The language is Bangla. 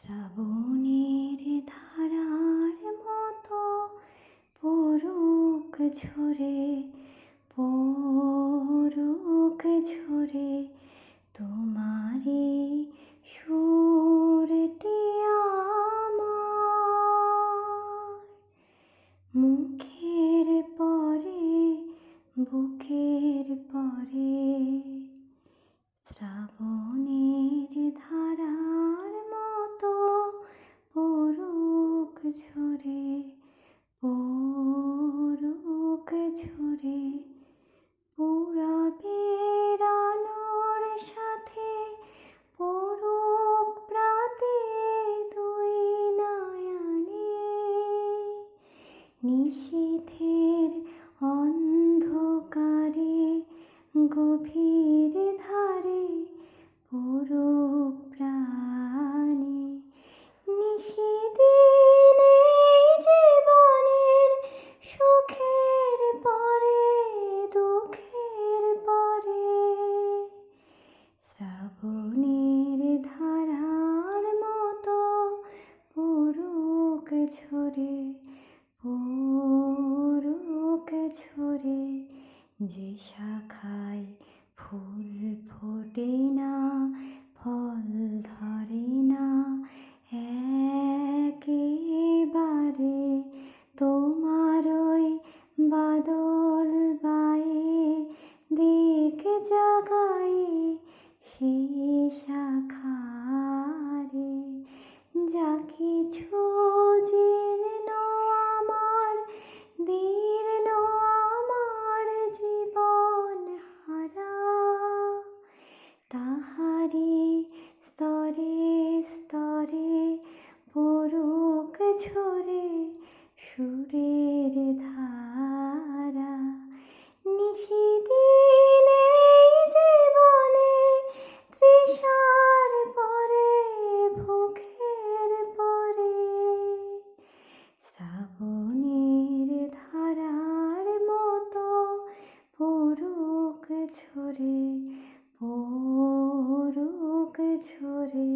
শ্রাবণের ধারার মতো পড়ুক ঝরে, পড়ুক ঝরে তোমারই সুরটি আমার মুখের পরে, বুকের পরে। শ্রাবণের ধারার মতো পড়ুক ঝরে, পড়ুক ঝরে পূরবের আলোর সাথে পড়ুক প্রাতে দুই নয়নে। নিশীথের অন্ধকারে গভীর ধারে পড়ুক প্রাণে। নিশিদিন এই জীবনের সুখের পরে, দুঃখের পরে। শ্রাবণের ধারার মতো পড়ুক ঝরে, পড়ুক ঝরে। যে শাখায় ফুল ফোটে না, ফল ধরে না একেবারে, তোমার ওই বাদল বায়ে দিক জাগায়ে সেই শাখারে। যা কিছু জীর্ণ আমার, দীর্ণ আমার জীবন হারা, তাহারি স্তরে স্তরে পড়ুক ঝরে সুরের ধারা। নিশিদিন এই জীবনে তৃষার পরে, ভুখের পরে। শ্রাবণের ধারার মতো পড়ুক ঝরে, পড়ুক ঝরে।